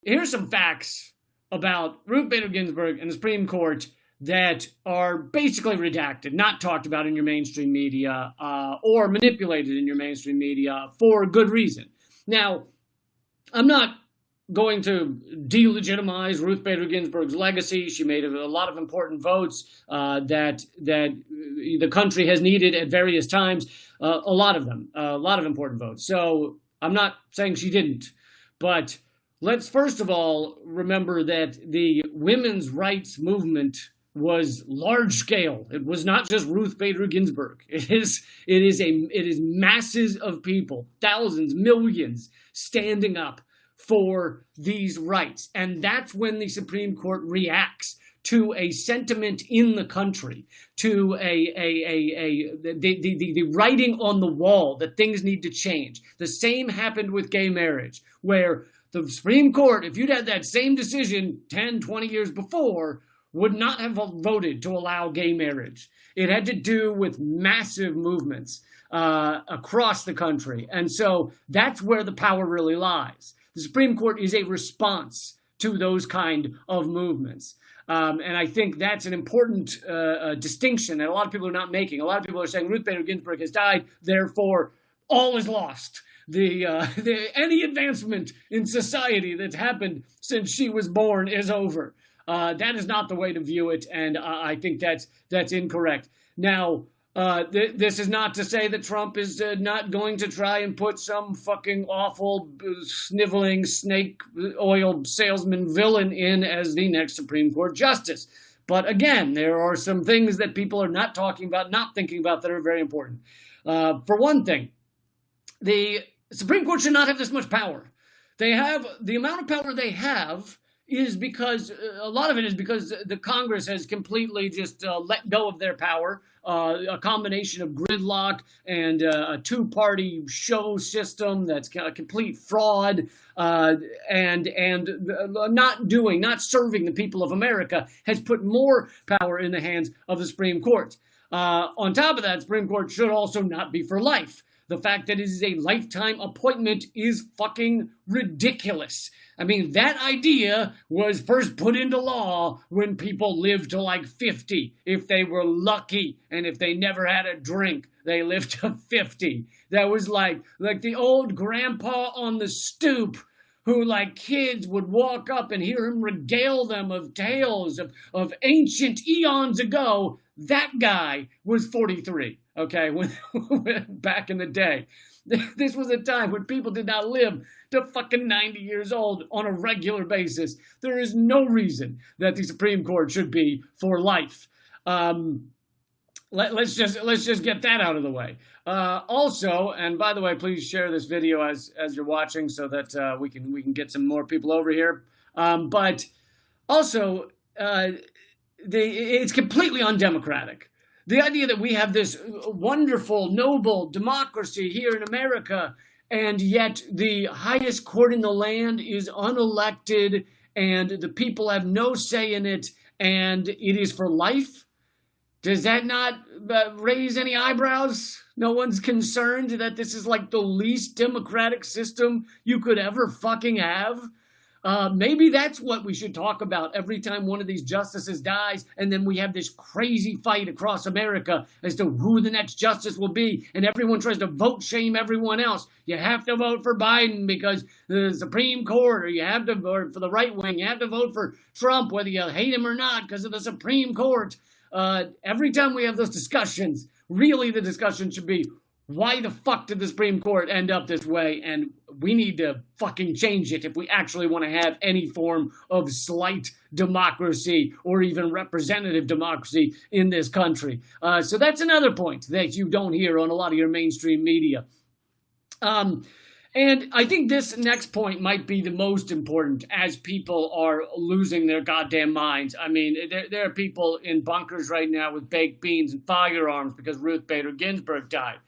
Here's some facts about Ruth Bader Ginsburg and the Supreme Court that are basically redacted, not talked about in your mainstream media, or manipulated in your mainstream media for good reason. Now, I'm not going to delegitimize Ruth Bader Ginsburg's legacy. She made a lot of important votes that the country has needed at various times. A lot of them, a lot of important votes. So I'm not saying she didn't, but let's first of all remember that the women's rights movement was large scale. It was not just Ruth Bader Ginsburg. It is masses of people, thousands, millions standing up for these rights. And that's when the Supreme Court reacts to a sentiment in the country, to the writing on the wall that things need to change. The same happened with gay marriage, where the Supreme Court, if you'd had that same decision 10, 20 years before, would not have voted to allow gay marriage. It had to do with massive movements across the country. And so that's where the power really lies. The Supreme Court is a response to those kind of movements. And I think that's an important distinction that a lot of people are not making. A lot of people are saying Ruth Bader Ginsburg has died, therefore all is lost. Any advancement in society that's happened since she was born is over. That is not the way to view it, and I think that's incorrect. Now, this is not to say that Trump is not going to try and put some fucking awful, sniveling, snake oil salesman villain in as the next Supreme Court justice. But again, there are some things that people are not talking about, not thinking about, that are very important. For one thing, the Supreme Court should not have this much power. They have the amount of power they have is because a lot of it is because the Congress has completely just let go of their power. A combination of gridlock and a two-party show system that's a complete fraud, and not serving the people of America has put more power in the hands of the Supreme Court. On top of that, the Supreme Court should also not be for life. The fact that it is a lifetime appointment is fucking ridiculous. I mean, that idea was first put into law when people lived to like 50. If they were lucky and if they never had a drink, they lived to 50. That was like the old grandpa on the stoop who, like kids, would walk up and hear him regale them of tales of ancient eons ago. That guy was 43. Okay, when back in the day. This was a time when people did not live to fucking 90 years old on a regular basis. There is no reason that the Supreme Court should be for life. Let's just get that out of the way. Also, and by the way, please share this video as you're watching so that we can get some more people over here. But also, it's completely undemocratic. The idea that we have this wonderful, noble democracy here in America, and yet the highest court in the land is unelected, and the people have no say in it, and it is for life. Does that not raise any eyebrows? No one's concerned that this is like the least democratic system you could ever fucking have? Maybe that's what we should talk about every time one of these justices dies, and then we have this crazy fight across America as to who the next justice will be, and everyone tries to vote shame everyone else. You have to vote for Biden because the Supreme Court, or you have to vote for the right wing, you have to vote for Trump whether you hate him or not because of the Supreme Court. Every time we have those discussions, really the discussion should be, why the fuck did the Supreme Court end up this way? And we need to fucking change it if we actually want to have any form of slight democracy or even representative democracy in this country. So that's another point that you don't hear on a lot of your mainstream media. And I think this next point might be the most important as people are losing their goddamn minds. I mean, there are people in bunkers right now with baked beans and firearms because Ruth Bader Ginsburg died.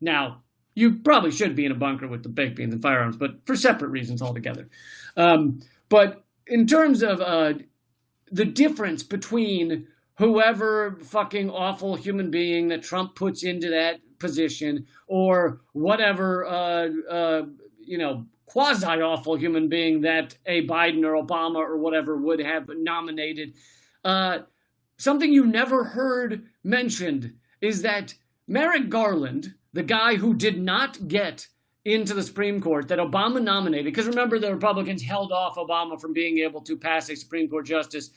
Now, you probably should be in a bunker with the baked beans and firearms, but for separate reasons altogether. But in terms of the difference between whoever fucking awful human being that Trump puts into that position or whatever, quasi-awful human being that a Biden or Obama or whatever would have nominated. Something you never heard mentioned is that Merrick Garland, the guy who did not get into the Supreme Court that Obama nominated, because remember, the Republicans held off Obama from being able to pass a Supreme Court justice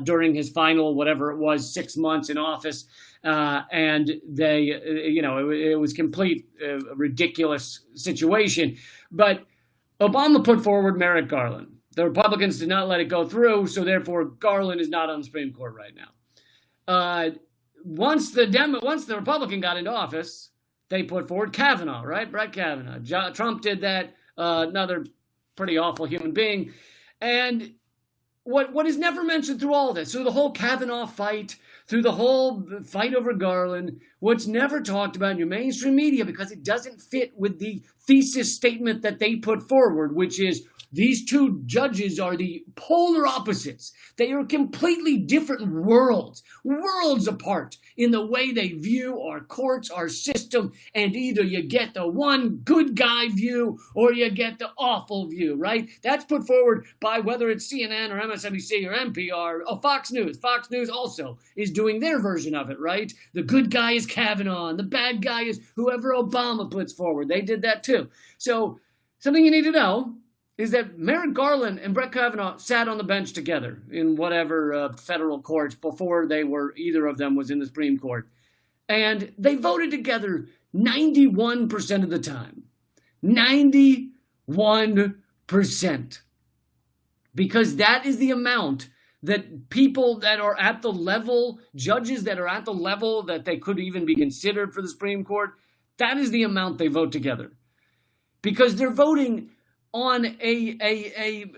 during his final, whatever it was, 6 months in office. And they, it was complete ridiculous situation. But Obama put forward Merrick Garland. The Republicans did not let it go through, so therefore Garland is not on the Supreme Court right now. Once the Republican got into office, they put forward Kavanaugh, right? Brett Kavanaugh. Trump did that, another pretty awful human being. And what is never mentioned through all this, through the whole Kavanaugh fight, through the whole fight over Garland, what's never talked about in your mainstream media, because it doesn't fit with the thesis statement that they put forward, which is these two judges are the polar opposites. They are completely different worlds apart in the way they view our courts, our system, and either you get the one good guy view or you get the awful view, right? That's put forward by whether it's CNN or MSNBC or NPR, Fox News. Fox News also is doing their version of it, right? The good guy is Kavanaugh and the bad guy is whoever Obama puts forward. They did that too. So something you need to know is that Merrick Garland and Brett Kavanaugh sat on the bench together in whatever federal courts before either of them was in the Supreme Court. And they voted together 91% of the time. 91%. Because that is the amount that people that are at the level, judges that are at the level that they could even be considered for the Supreme Court, that is the amount they vote together. Because they're voting on a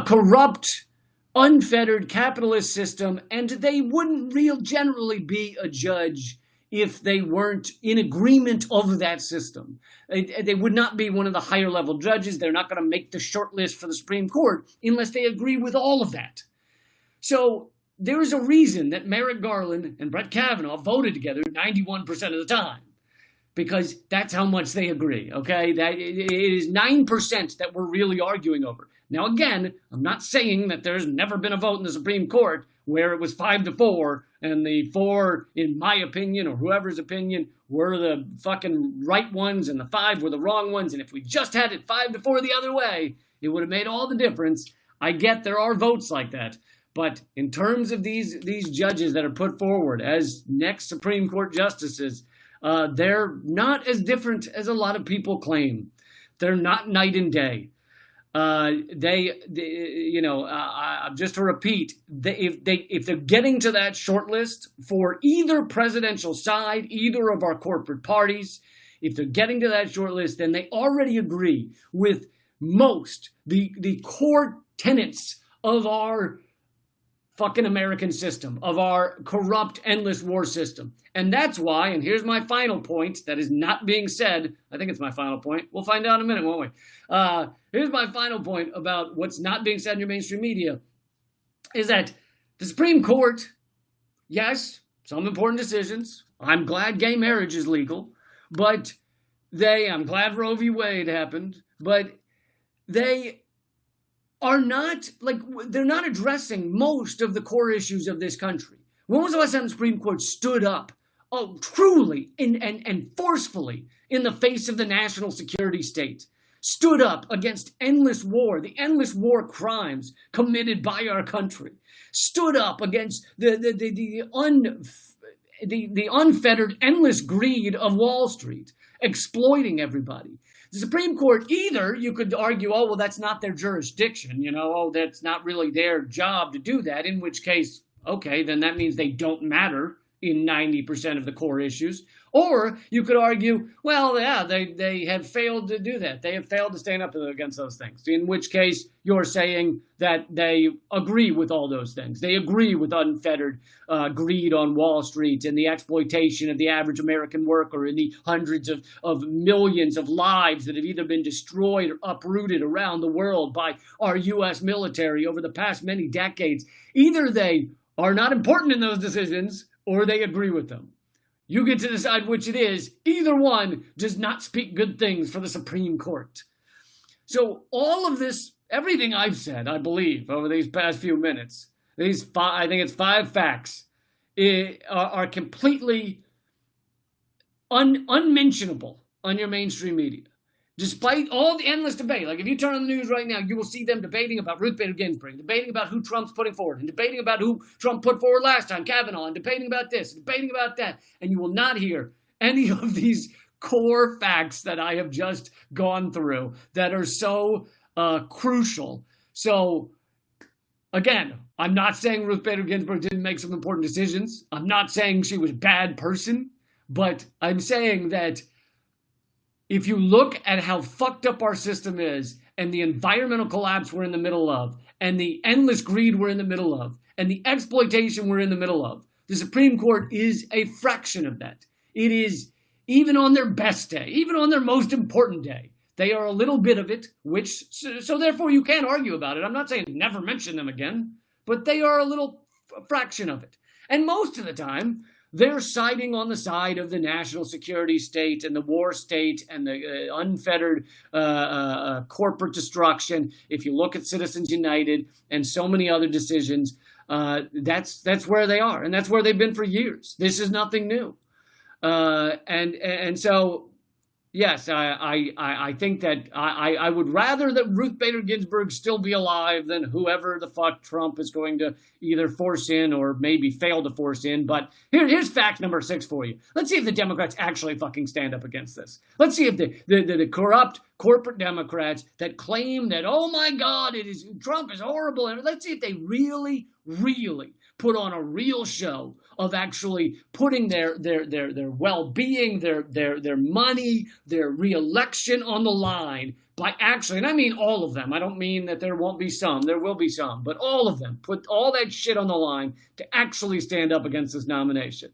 corrupt, unfettered capitalist system, and they wouldn't generally be a judge if they weren't in agreement of that system. They would not be one of the higher level judges. They're not going to make the short list for the Supreme Court unless they agree with all of that. So there is a reason that Merrick Garland and Brett Kavanaugh voted together 91% of the time. Because that's how much they agree, okay? That it is 9% that we're really arguing over. Now, again, I'm not saying that there's never been a vote in the Supreme Court where it was 5-4, and the 4, in my opinion, or whoever's opinion, were the fucking right ones, and the 5 were the wrong ones, and if we just had it 5-4 the other way, it would have made all the difference. I get there are votes like that. But in terms of these judges that are put forward as next Supreme Court justices, they're not as different as a lot of people claim. They're not night and day. Just to repeat, if they're getting to that short list for either presidential side, either of our corporate parties, if they're getting to that short list, then they already agree with most the core tenets of our fucking American system, of our corrupt, endless war system. And that's why, and here's my final point that is not being said. I think it's my final point. We'll find out in a minute, won't we? Here's my final point about what's not being said in your mainstream media, is that the Supreme Court, yes, some important decisions. I'm glad gay marriage is legal, but I'm glad Roe v. Wade happened, but they are not, they're not addressing most of the core issues of this country. When was the last time the Supreme Court stood up, truly and forcefully in the face of the national security state, stood up against endless war, the endless war crimes committed by our country, stood up against the unfettered, endless greed of Wall Street, exploiting everybody? The Supreme Court, either you could argue, oh, well, that's not their jurisdiction, that's not really their job to do that, in which case, okay, then that means they don't matter in 90% of the core issues. Or you could argue, well, yeah, they have failed to do that. They have failed to stand up against those things, in which case you're saying that they agree with all those things. They agree with unfettered greed on Wall Street and the exploitation of the average American worker and the hundreds of millions of lives that have either been destroyed or uprooted around the world by our U.S. military over the past many decades. Either they are not important in those decisions or they agree with them. You get to decide which it is. Either one does not speak good things for the Supreme Court. So all of this, everything I've said, I believe, over these past few minutes, I think it's 5 facts, are completely unmentionable on your mainstream media. Despite all the endless debate, like if you turn on the news right now, you will see them debating about Ruth Bader Ginsburg, debating about who Trump's putting forward, and debating about who Trump put forward last time, Kavanaugh, and debating about this, debating about that. And you will not hear any of these core facts that I have just gone through that are so crucial. So, again, I'm not saying Ruth Bader Ginsburg didn't make some important decisions. I'm not saying she was a bad person, but I'm saying that if you look at how fucked up our system is and the environmental collapse we're in the middle of and the endless greed we're in the middle of and the exploitation we're in the middle of, the Supreme Court is a fraction of that. It is, even on their best day, even on their most important day, they are a little bit of it, which, so therefore you can't argue about it. I'm not saying never mention them again, but they are a little fraction of it. And most of the time, they're siding on the side of the national security state and the war state and the unfettered corporate destruction. If you look at Citizens United and so many other decisions, that's where they are, and that's where they've been for years. This is nothing new, and so. Yes, I think that I would rather that Ruth Bader Ginsburg still be alive than whoever the fuck Trump is going to either force in or maybe fail to force in. But here's fact number 6 for you. Let's see if the Democrats actually fucking stand up against this. Let's see if the corrupt corporate Democrats that claim that, oh my God, Trump is horrible. And let's see if they really, really put on a real show of actually putting their well-being, their money, their re-election on the line by actually, and I mean all of them. I don't mean that there won't be some. There will be some, but all of them put all that shit on the line to actually stand up against this nomination.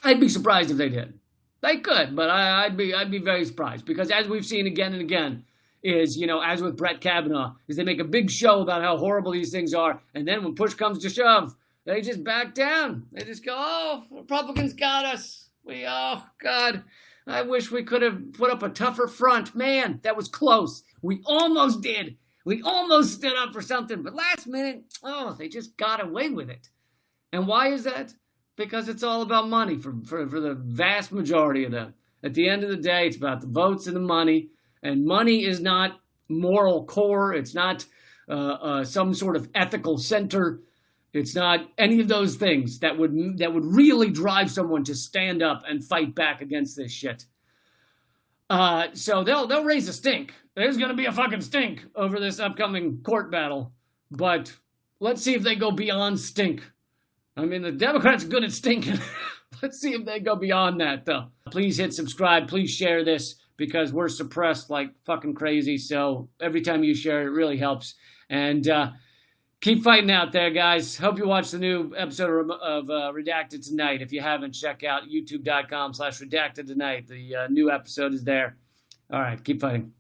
I'd be surprised if they did. They could, but I'd be very surprised because as we've seen again and again, is, as with Brett Kavanaugh, is they make a big show about how horrible these things are, and then when push comes to shove, they just back down. They just go, oh, Republicans got us. Oh, God, I wish we could have put up a tougher front. Man, that was close. We almost did. We almost stood up for something, but last minute, they just got away with it. And why is that? Because it's all about money for the vast majority of them. At the end of the day, it's about the votes and the money. And money is not moral core. It's not some sort of ethical center. It's not any of those things that would really drive someone to stand up and fight back against this shit. So they'll raise a stink. There's going to be a fucking stink over this upcoming court battle. But let's see if they go beyond stink. I mean, the Democrats are good at stinking. Let's see if they go beyond that, though. Please hit subscribe. Please share this, because we're suppressed like fucking crazy. So every time you share it really helps. And keep fighting out there, guys. Hope you watch the new episode of Redacted tonight. If you haven't, check out youtube.com/redacted tonight. The new episode is there. All right, keep fighting.